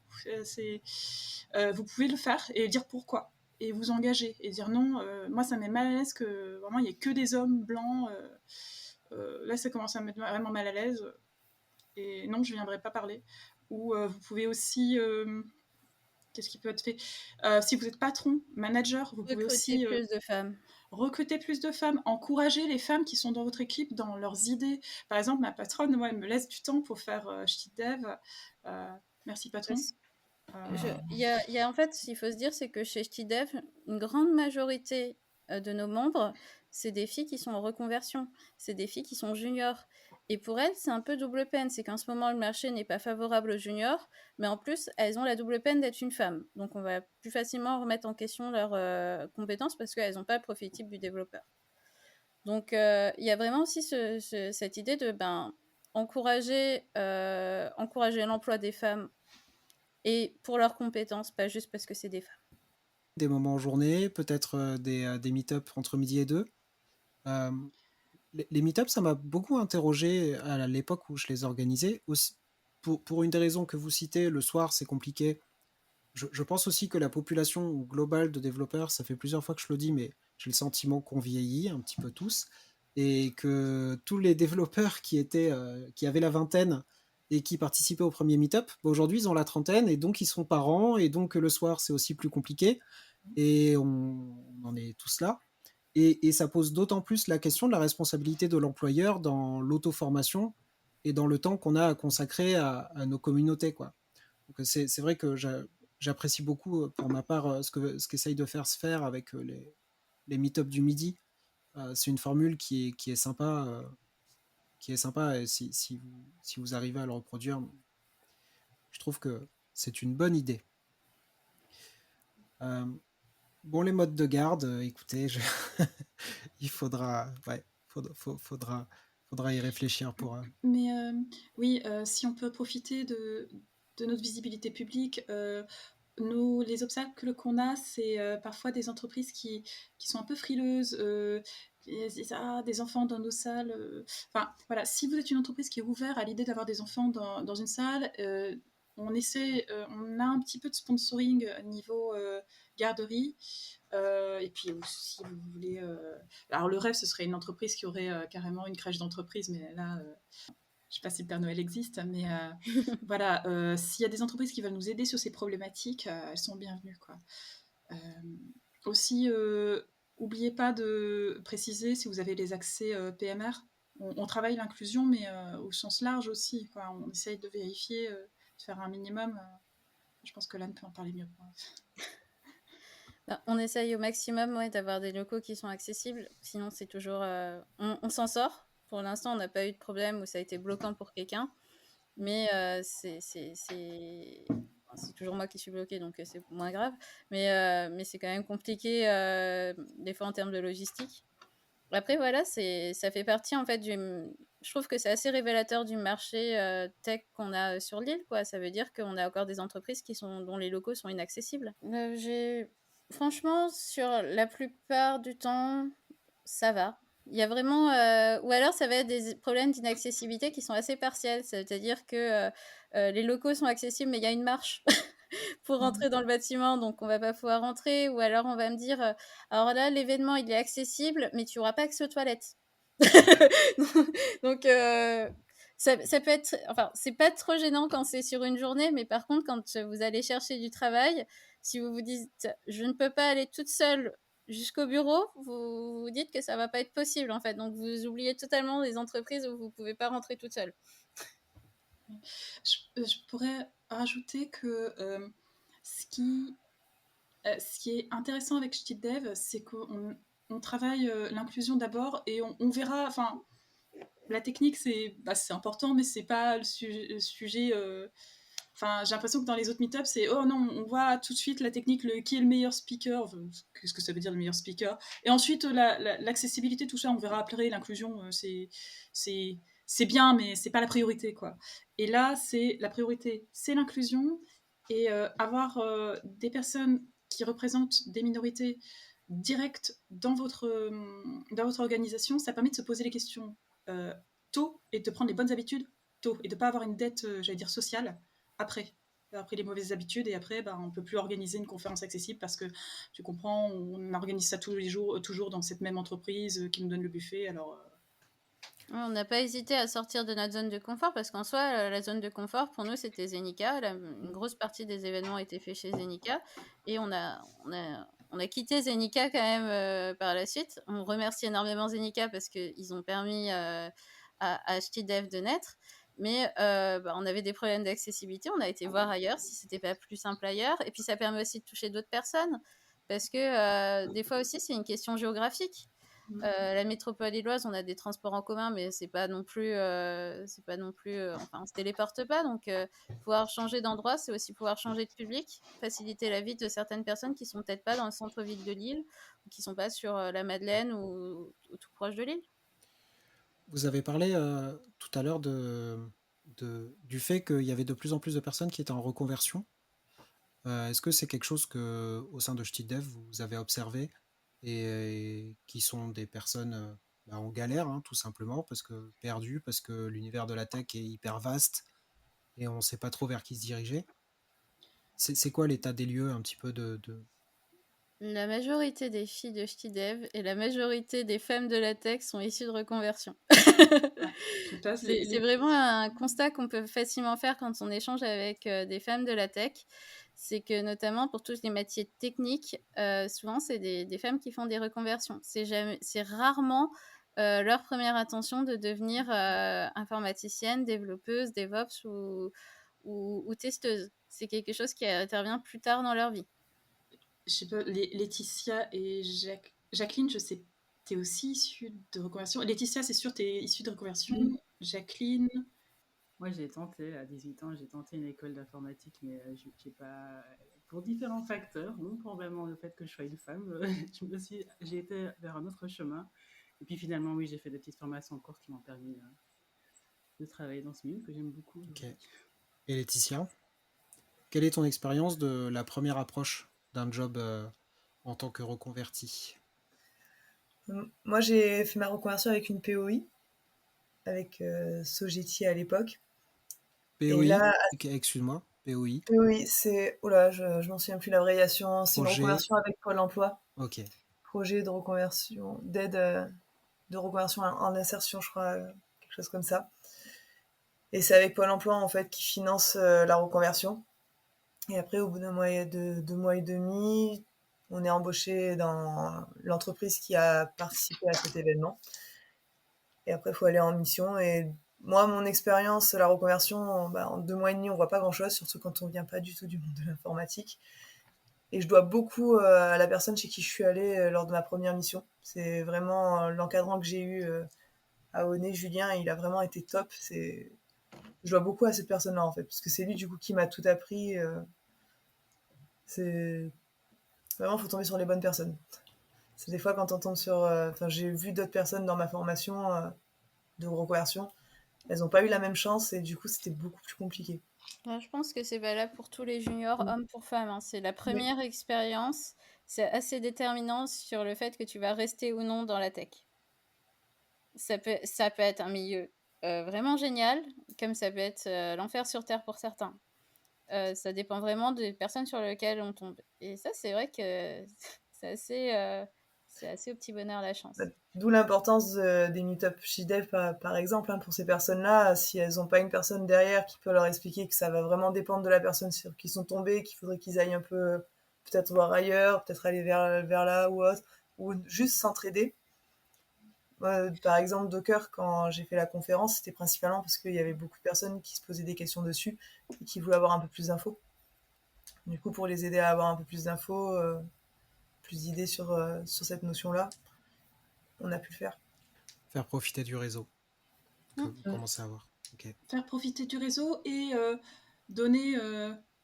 Vous pouvez le faire et dire pourquoi et vous engager et dire non, moi ça me met mal à l'aise que vraiment il n'y ait que des hommes blancs. Là ça commence à me mettre vraiment mal à l'aise et non, je ne viendrai pas parler. Ou vous pouvez aussi, qu'est-ce qui peut être fait si vous êtes patron, manager, vous pouvez Recruter aussi plus de femmes. recruter plus de femmes, encourager les femmes qui sont dans votre équipe dans leurs idées. Par exemple, ma patronne, moi, elle me laisse du temps pour faire Shit Dev. Merci patron. En fait, ce qu'il faut se dire, c'est que chez StiDev, une grande majorité de nos membres, c'est des filles qui sont en reconversion, c'est des filles qui sont juniors. Et pour elles, c'est un peu double peine. C'est qu'en ce moment, le marché n'est pas favorable aux juniors, mais en plus, elles ont la double peine d'être une femme. Donc, on va plus facilement remettre en question leurs compétences parce qu'elles n'ont pas le profil type du développeur. Donc, il y a vraiment aussi cette idée de encourager l'emploi des femmes et pour leurs compétences, pas juste parce que c'est des femmes. Des moments en journée, peut-être des meet-up entre midi et 2. Les meet-up, ça m'a beaucoup interrogé à l'époque où je les organisais. Aussi, pour une des raisons que vous citez, le soir c'est compliqué. Je pense aussi que la population globale de développeurs, ça fait plusieurs fois que je le dis, mais j'ai le sentiment qu'on vieillit un petit peu tous, et que tous les développeurs qui avaient la vingtaine et qui participaient au premier meet-up, bah aujourd'hui ils ont la trentaine, et donc ils sont parents, et donc le soir c'est aussi plus compliqué, et on en est tous là. Et ça pose d'autant plus la question de la responsabilité de l'employeur dans l'auto-formation et dans le temps qu'on a à consacrer à nos communautés, quoi. Donc c'est vrai que j'apprécie beaucoup, pour ma part, ce qu'essaye de faire Sphère avec les meet-up du midi. C'est une formule qui est sympa, et si vous arrivez à le reproduire, je trouve que C'est une bonne idée. Euh, bon, les modes de garde, écoutez, il faudra, ouais, faudra y réfléchir pour. Mais oui, si on peut profiter de notre visibilité publique, les obstacles qu'on a, c'est parfois des entreprises qui sont un peu frileuses. Elles disent, ah, des enfants dans nos salles. Enfin, voilà, si vous êtes une entreprise qui est ouverte à l'idée d'avoir des enfants dans une salle, on a un petit peu de sponsoring niveau garderie. Et puis, si vous voulez. Alors, le rêve, ce serait une entreprise qui aurait carrément une crèche d'entreprise, mais là. Je ne sais pas si le Père Noël existe, mais voilà, s'il y a des entreprises qui veulent nous aider sur ces problématiques, elles sont bienvenues, quoi. Euh, aussi, n'oubliez pas de préciser si vous avez les accès PMR. On travaille l'inclusion, mais au sens large aussi, quoi. On essaye de vérifier, de faire un minimum. Je pense que Lannes peut en parler mieux. On essaye au maximum d'avoir des locaux qui sont accessibles. Sinon, c'est toujours. On s'en sort. Pour l'instant, on n'a pas eu de problème où ça a été bloquant pour quelqu'un. Mais c'est toujours moi qui suis bloquée, donc c'est moins grave. Mais c'est quand même compliqué, des fois, en termes de logistique. Après, voilà, ça fait partie, en fait, je trouve que c'est assez révélateur du marché tech qu'on a sur l'île, quoi. Ça veut dire qu'on a encore des entreprises dont les locaux sont inaccessibles. Franchement, sur la plupart du temps, ça va. Il y a vraiment... ou alors, ça va être des problèmes d'inaccessibilité qui sont assez partiels. C'est-à-dire que les locaux sont accessibles, mais il y a une marche pour rentrer dans le bâtiment, donc on va pas pouvoir rentrer. Ou alors, on va me dire, alors là, l'événement, il est accessible, mais tu n'auras pas accès aux toilettes. Donc, ça peut être... Enfin, c'est pas trop gênant quand c'est sur une journée, mais par contre, quand vous allez chercher du travail, si vous vous dites, je ne peux pas aller toute seule jusqu'au bureau, vous vous dites que ça va pas être possible, en fait. Donc, vous oubliez totalement les entreprises où vous pouvez pas rentrer toute seule. Je pourrais rajouter que ce qui est intéressant avec StitDev, c'est qu'on travaille l'inclusion d'abord et on verra. Enfin, la technique, c'est important, mais c'est pas le sujet. Enfin, j'ai l'impression que dans les autres meet-ups, c'est oh non, on voit tout de suite la technique, qui est le meilleur speaker, qu'est-ce que ça veut dire le meilleur speaker, et ensuite l'accessibilité, tout ça, on verra après. L'inclusion, c'est bien, mais c'est pas la priorité, quoi. Et là, c'est la priorité, c'est l'inclusion, et avoir des personnes qui représentent des minorités directes dans votre organisation, ça permet de se poser les questions tôt et de prendre les bonnes habitudes tôt et de pas avoir une dette, j'allais dire, sociale après les mauvaises habitudes, et après on peut plus organiser une conférence accessible parce que tu comprends, on organise ça tous les jours, toujours dans cette même entreprise qui nous donne le buffet. Alors on n'a pas hésité à sortir de notre zone de confort parce qu'en soi, la zone de confort pour nous c'était Zenica. Une grosse partie des événements a été fait chez Zenica et on a quitté Zenica quand même par la suite. On remercie énormément Zenica parce qu'ils ont permis à StitDev de naître. Mais on avait des problèmes d'accessibilité, on a été voir ailleurs si c'était pas plus simple ailleurs. Et puis ça permet aussi de toucher d'autres personnes parce que des fois aussi c'est une question géographique. La métropole lilloise, on a des transports en commun, mais c'est pas non plus, enfin, on se téléporte pas. Donc, pouvoir changer d'endroit, c'est aussi pouvoir changer de public, faciliter la vie de certaines personnes qui sont peut-être pas dans le centre-ville de Lille, ou qui sont pas sur la Madeleine ou tout proche de Lille. Vous avez parlé tout à l'heure du fait qu'il y avait de plus en plus de personnes qui étaient en reconversion. Est-ce que c'est quelque chose que, au sein de StitDev, vous avez observé et qui sont des personnes en galère, hein, tout simplement, parce que perdues, parce que l'univers de la tech est hyper vaste et on ne sait pas trop vers qui se diriger? C'est quoi l'état des lieux un petit peu de... La majorité des filles de StitDev et la majorité des femmes de la tech sont issues de reconversion. C'est vraiment un constat qu'on peut facilement faire quand on échange avec des femmes de la tech. C'est que notamment pour tous les métiers techniques, souvent c'est des femmes qui font des reconversions. C'est rarement leur première intention de devenir informaticienne, développeuse, DevOps ou testeuse. C'est quelque chose qui intervient plus tard dans leur vie. Je sais pas, Laetitia et Jacqueline, je sais, t'es aussi issue de reconversion. Laetitia, c'est sûr, t'es issue de reconversion. Jacqueline, Moi, j'ai tenté, à 18 ans, j'ai tenté une école d'informatique, mais j'ai pas, pour différents facteurs, non probablement le fait que je sois une femme, j'ai été vers un autre chemin. Et puis finalement, oui, j'ai fait des petites formations en cours qui m'ont permis de travailler dans ce milieu que j'aime beaucoup Ok. aujourd'hui. Et Laetitia, quelle est ton expérience de la première approche d'un job en tant que reconverti? Moi, j'ai fait ma reconversion avec une POI, avec Sogeti à l'époque. Et POI, là, excuse-moi, POI, POI, c'est... Oula, je m'en souviens plus l'abréviation. C'est une projet, reconversion avec Pôle emploi. ok, Projet de reconversion, d'aide de reconversion en insertion, je crois, quelque chose comme ça. Et c'est avec Pôle emploi, en fait, qui finance la reconversion. Et après, au bout d'un mois et 2 mois et demi, on est embauché dans l'entreprise qui a participé à cet événement. Et après, il faut aller en mission. Et moi, mon expérience, la reconversion, en 2 mois et demi, on voit pas grand-chose, surtout quand on vient pas du tout du monde de l'informatique. Et je dois beaucoup à la personne chez qui je suis allée lors de ma première mission. C'est vraiment l'encadrant que j'ai eu à Onet, Julien, il a vraiment été top. Je dois beaucoup à cette personne-là, en fait, parce que c'est lui, du coup, qui m'a tout appris. C'est vraiment, faut tomber sur les bonnes personnes. C'est des fois quand on tombe sur... Enfin, j'ai vu d'autres personnes dans ma formation de reconversion. Elles n'ont pas eu la même chance et du coup, c'était beaucoup plus compliqué. Ouais, je pense que c'est valable pour tous les juniors, Mm. hommes pour femmes, hein. C'est la Oui, première expérience, c'est assez déterminant sur le fait que tu vas rester ou non dans la tech. Ça peut être un milieu vraiment génial, comme ça peut être l'enfer sur Terre pour certains. Ça dépend vraiment des personnes sur lesquelles on tombe. Et ça, c'est vrai que c'est assez au petit bonheur la chance. d'où l'importance des meet-up SHIDEV, par exemple, hein, pour ces personnes-là. Si elles n'ont pas une personne derrière qui peut leur expliquer que ça va vraiment dépendre de la personne sur qui sont tombés, qu'il faudrait qu'ils aillent un peu, peut-être voir ailleurs, peut-être aller vers là ou autre, ou juste s'entraider. Par exemple, Docker, quand j'ai fait la conférence, c'était principalement parce qu'il y avait beaucoup de personnes qui se posaient des questions dessus et qui voulaient avoir un peu plus d'infos. Du coup, pour les aider à avoir un peu plus d'infos, plus d'idées sur cette notion-là, on a pu le faire. faire profiter du réseau que Mm. vous commencez à avoir. Ok. Faire profiter du réseau et donner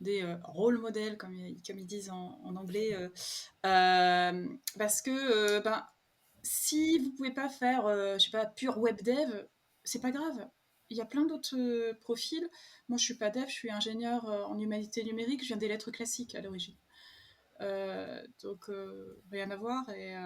des rôle modèles, comme ils disent en anglais, parce que si vous pouvez pas faire, je sais pas, pur web dev, c'est pas grave. Il y a plein d'autres profils. Moi, je suis pas dev, je suis ingénieur en humanité numérique. Je viens des lettres classiques à l'origine, donc rien à voir. Et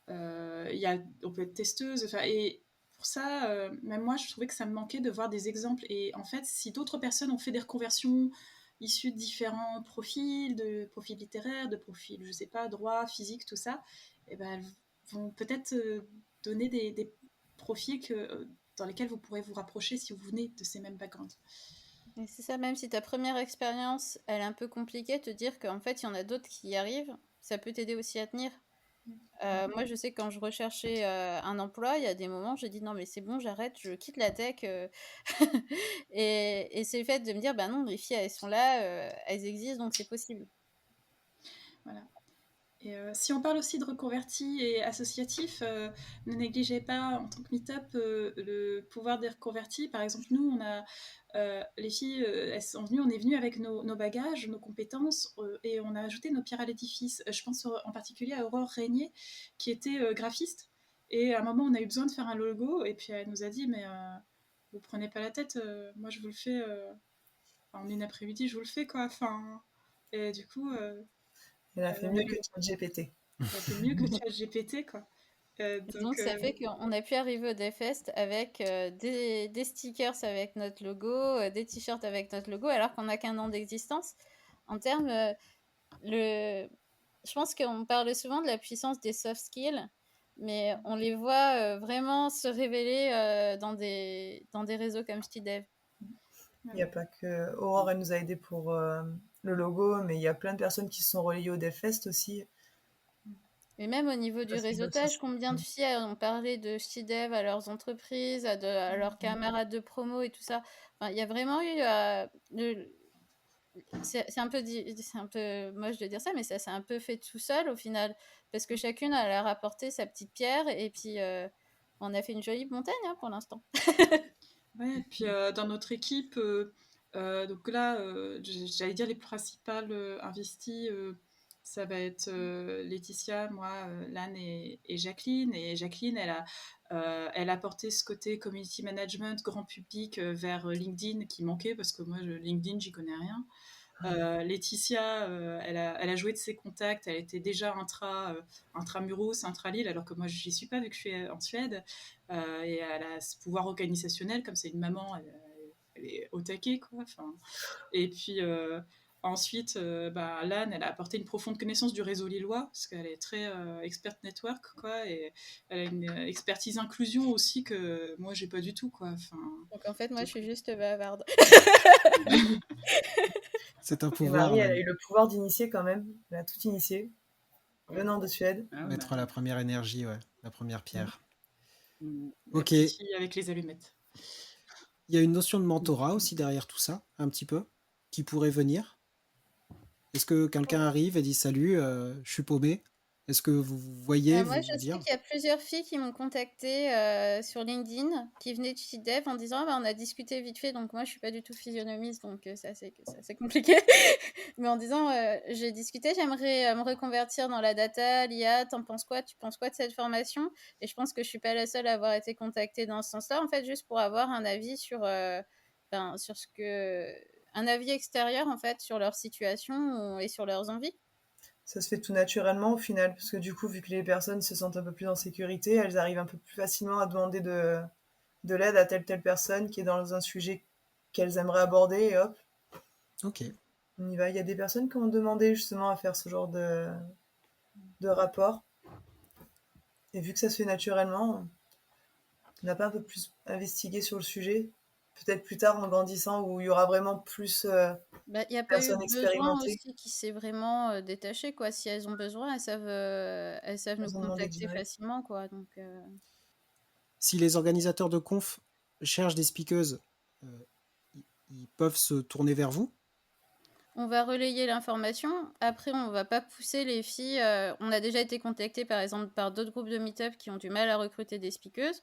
on peut être testeuse. Et pour ça, même moi, je trouvais que ça me manquait de voir des exemples. Et en fait, si d'autres personnes ont fait des reconversions issues de différents profils, de profils littéraires, de profils, je sais pas, droit, physique, tout ça, et ben, elles vont peut-être donner des profils dans lesquels vous pourrez vous rapprocher si vous venez de ces mêmes backgrounds. Et c'est ça, même si ta première expérience, elle est un peu compliquée, te dire qu'en fait, il y en a d'autres qui y arrivent, ça peut t'aider aussi à tenir. Moi, je sais que quand je recherchais un emploi, il y a des moments, j'ai dit non, mais c'est bon, j'arrête, je quitte la tech. Et c'est le fait de me dire, bah non, les filles, elles sont là, elles existent, donc c'est possible. Voilà. Et si on parle aussi de reconvertis et associatifs, ne négligez pas en tant que meet-up le pouvoir des reconvertis. Par exemple, nous, les filles, elles sont venues, on est venu avec nos bagages, nos compétences, et on a ajouté nos pierres à l'édifice. Je pense en particulier à Aurore Régnier, qui était graphiste. Et à un moment, on a eu besoin de faire un logo, et puis elle nous a dit, mais vous prenez pas la tête, moi je vous le fais en une après-midi, je vous le fais quoi. Enfin, et du coup, Elle a fait mieux que ChatGPT. ça fait mieux que ChatGPT, quoi. Donc ça fait qu'on a pu arriver au DevFest avec des stickers avec notre logo, des t-shirts avec notre logo, alors qu'on n'a qu'un an d'existence. En termes, je pense qu'on parle souvent de la puissance des soft skills, mais on les voit vraiment se révéler dans des réseaux comme StiDev. Il n'y a pas que... Aurore, elle nous a aidé pour le logo, mais il y a plein de personnes qui se sont reliées au DevFest aussi. Et même au niveau du Parce qu'ils veulent réseautage, ça. combien de filles ont parlé de StiDev à leurs entreprises, à leurs camarades de promo et tout ça. Enfin, il y a vraiment eu... c'est un peu moche de dire ça, mais ça s'est un peu fait tout seul au final. Parce que chacune elle a rapporté sa petite pierre et puis on a fait une jolie montagne hein, pour l'instant. Ouais, et puis dans notre équipe, donc là, j'allais dire les principales investies, ça va être Laetitia, moi, Lan et Jacqueline. Et Jacqueline, elle a porté ce côté community management, grand public vers LinkedIn qui manquait parce que moi, LinkedIn, j'y connais rien. Laetitia, elle a joué de ses contacts, elle était déjà intramuros, intra-Lille, alors que moi j'y suis pas vu que je suis en Suède. Et elle a ce pouvoir organisationnel, comme c'est une maman, elle est au taquet, quoi. Enfin, et puis ensuite, Lan, elle a apporté une profonde connaissance du réseau lillois, parce qu'elle est très experte network, quoi, et elle a une expertise inclusion aussi que moi j'ai pas du tout, quoi. Enfin, Donc en fait, moi, je donc, suis juste bavarde. C'est un Et pouvoir, Marie, elle a même. eu le pouvoir d'initier quand même. Elle a tout initié, venant de Suède. Ah ouais, Mettre la première énergie, ouais, la première pierre. la Ok. Il petite fille avec les allumettes. y a une notion de mentorat aussi derrière tout ça, un petit peu, qui pourrait venir. Est-ce que quelqu'un arrive et dit salut, je suis paumé? Est-ce que vous voyez, Moi, vous je sais dire? qu'il y a plusieurs filles qui m'ont contacté sur LinkedIn, qui venaient de Chidev en disant ah, bah, on a discuté vite fait, donc moi je suis pas du tout physionomiste, donc c'est assez compliqué. Mais en disant j'ai discuté, j'aimerais me reconvertir dans la data, l'IA, t'en penses quoi? Tu penses quoi de cette formation? Et je pense que je suis pas la seule à avoir été contactée dans ce sens-là, en fait, juste pour avoir un avis sur ce que. Un avis extérieur, en fait, sur leur situation et sur leurs envies. Ça se fait tout naturellement au final, parce que du coup, vu que les personnes se sentent un peu plus en sécurité, elles arrivent un peu plus facilement à demander de l'aide à telle personne qui est dans un sujet qu'elles aimeraient aborder, et hop, Ok. on y va. Il y a des personnes qui ont demandé justement à faire ce genre de rapport, et vu que ça se fait naturellement, on n'a pas un peu plus investigué sur le sujet. Peut-être plus tard en grandissant où il y aura vraiment plus Bah, il y a pas eu personnes besoin expérimentées. aussi qui s'est vraiment, détaché, quoi. Si elles ont besoin, elles savent nous Elles ont demandé contacter direct. facilement, quoi, donc Si les organisateurs de conf cherchent des speakers, euh, ils peuvent se tourner vers vous? on va relayer l'information. Après, on va pas pousser les filles, on a déjà été contactés, par exemple, par d'autres groupes de meet-up qui ont du mal à recruter des speakers.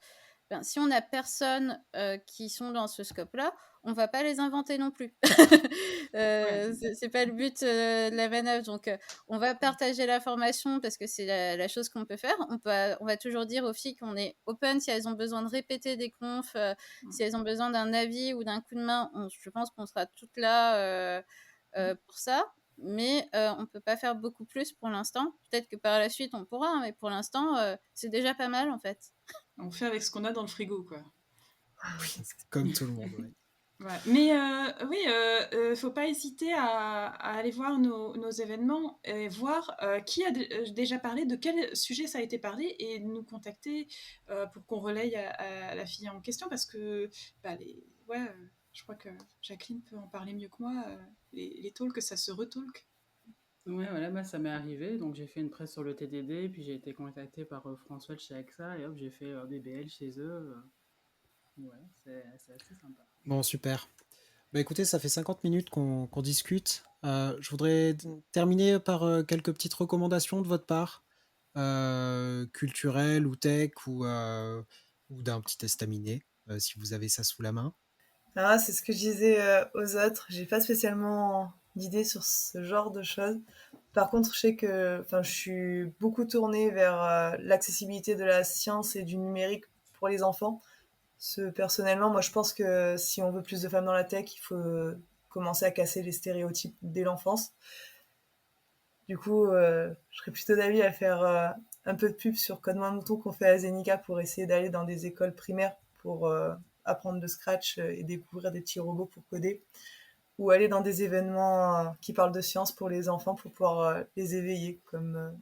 Ben, si on a personne, qui sont dans ce scope-là, on va pas les inventer non plus. Ouais. C'est pas le but, de la manœuvre, donc on va partager l'information parce que c'est la chose qu'on peut faire. On va toujours dire aux filles qu'on est open si elles ont besoin de répéter des confs, si elles ont besoin d'un avis ou d'un coup de main, je pense qu'on sera toutes là, pour ça. Mais on peut pas faire beaucoup plus pour l'instant. Peut-être que par la suite, on pourra, hein, mais pour l'instant, c'est déjà pas mal, en fait. On fait avec ce qu'on a dans le frigo, quoi. Oui, comme tout le monde, oui. Ouais. Mais oui, faut pas hésiter à aller voir nos événements et voir qui a déjà parlé, de quel sujet ça a été parlé, et nous contacter pour qu'on relaye à la fille en question, parce que ouais, je crois que Jacqueline peut en parler mieux que moi. Les talks, ça se retalk. Ouais, voilà, bah, ça m'est arrivé. Donc, j'ai fait une presse sur le TDD, puis j'ai été contacté par François de chez AXA, et hop, j'ai fait BBL chez eux. Ouais, c'est assez sympa. Bon, super. Bah écoutez, ça fait 50 minutes qu'on discute. Je voudrais terminer par quelques petites recommandations de votre part, culturelles ou tech ou d'un petit estaminet, si vous avez ça sous la main. Ah, c'est ce que je disais aux autres. J'ai pas spécialement d'idées sur ce genre de choses. Par contre, je sais que, enfin, je suis beaucoup tournée vers l'accessibilité de la science et du numérique pour les enfants. Personnellement, moi, je pense que si on veut plus de femmes dans la tech, il faut commencer à casser les stéréotypes dès l'enfance. Du coup, je serais plutôt d'avis à faire un peu de pub sur Code Moins Mouton qu'on fait à Zenica pour essayer d'aller dans des écoles primaires pour apprendre de scratch et découvrir des petits robots pour coder, ou aller dans des événements qui parlent de science pour les enfants pour pouvoir les éveiller, comme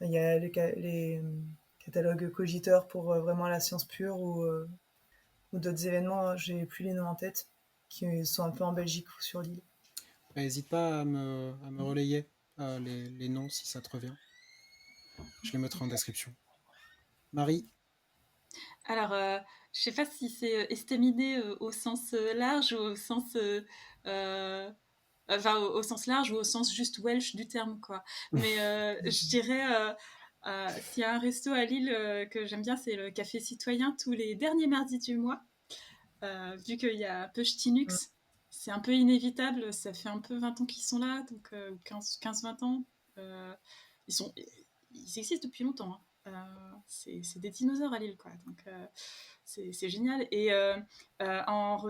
il y a les catalogues Cogiteur pour vraiment la science pure, ou d'autres événements, j'ai plus les noms en tête, qui sont un peu en Belgique ou sur l'île. N'hésite pas à me relayer les noms si ça te revient. Je les mettrai en description. Marie? Alors, je sais pas si c'est estaminet au sens large ou au sens enfin, au sens large ou au sens juste Welsh du terme, quoi. Mais je dirais, s'il y a un resto à Lille que j'aime bien, c'est le Café Citoyen tous les derniers mardis du mois. vu qu'il y a peu Ch'tinux, c'est un peu inévitable. Ça fait un peu 20 ans qu'ils sont là, donc 15-20 ans. Euh, ils existent depuis longtemps, hein. C'est des dinosaures à Lille, quoi. Donc c'est génial. Et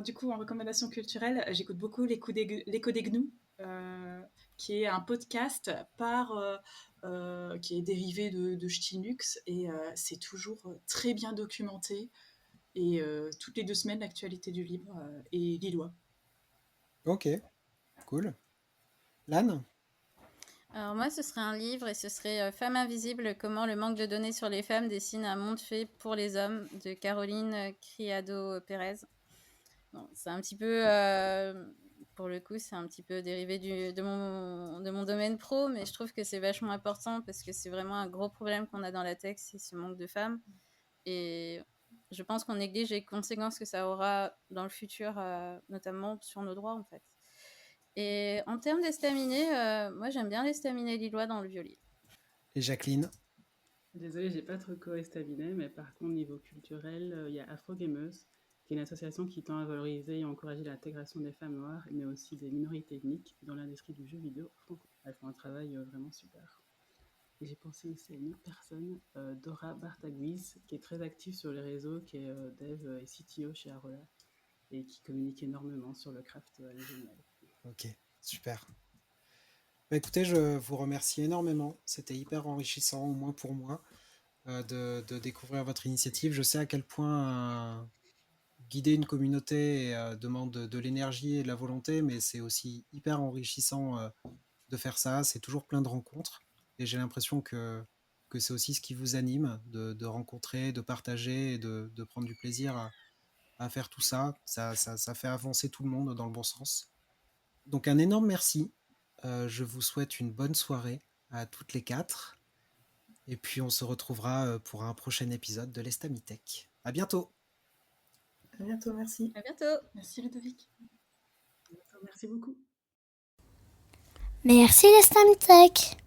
du coup, en recommandation culturelle, j'écoute beaucoup L'écho des gnous, qui est un podcast qui est dérivé de Ch'tinux, et c'est toujours très bien documenté. Et toutes les 2 semaines, l'actualité du livre est lillois. Ok, cool. Lan? Alors moi, ce serait un livre et ce serait Femmes invisibles, comment le manque de données sur les femmes dessine un monde fait pour les hommes de Caroline Criado-Pérez. Bon, c'est un petit peu, pour le coup, c'est un petit peu dérivé de mon domaine pro, mais je trouve que c'est vachement important parce que c'est vraiment un gros problème qu'on a dans la tech, c'est ce manque de femmes. Et je pense qu'on néglige les conséquences que ça aura dans le futur, notamment sur nos droits, en fait. Et en termes d'estaminets, moi j'aime bien l'estaminet lillois dans le Vieux-Lille. Et Jacqueline? Désolée, j'ai pas trop co-estaminet, mais par contre, niveau culturel, il y a Afro Gameuse, qui est une association qui tend à valoriser et encourager l'intégration des femmes noires, mais aussi des minorités ethniques dans l'industrie du jeu vidéo franco. Elles font un travail vraiment super. Et j'ai pensé aussi à une autre personne, Dora Bartaguiz, qui est très active sur les réseaux, qui est dev et CTO chez Arola, et qui communique énormément sur le craft. Elle est géniale. Ok, super. Bah, écoutez, je vous remercie énormément. C'était hyper enrichissant, au moins pour moi, de découvrir votre initiative. Je sais à quel point guider une communauté demande de l'énergie et de la volonté, mais c'est aussi hyper enrichissant de faire ça. C'est toujours plein de rencontres. Et j'ai l'impression que c'est aussi ce qui vous anime, de rencontrer, de partager et de prendre du plaisir à faire tout ça. Ça fait avancer tout le monde dans le bon sens. Donc un énorme merci. Je vous souhaite une bonne soirée à toutes les 4. Et puis on se retrouvera pour un prochain épisode de l'Estamitech. À bientôt. À bientôt, merci. À bientôt. Merci Ludovic. Merci beaucoup. Merci les Stamitech.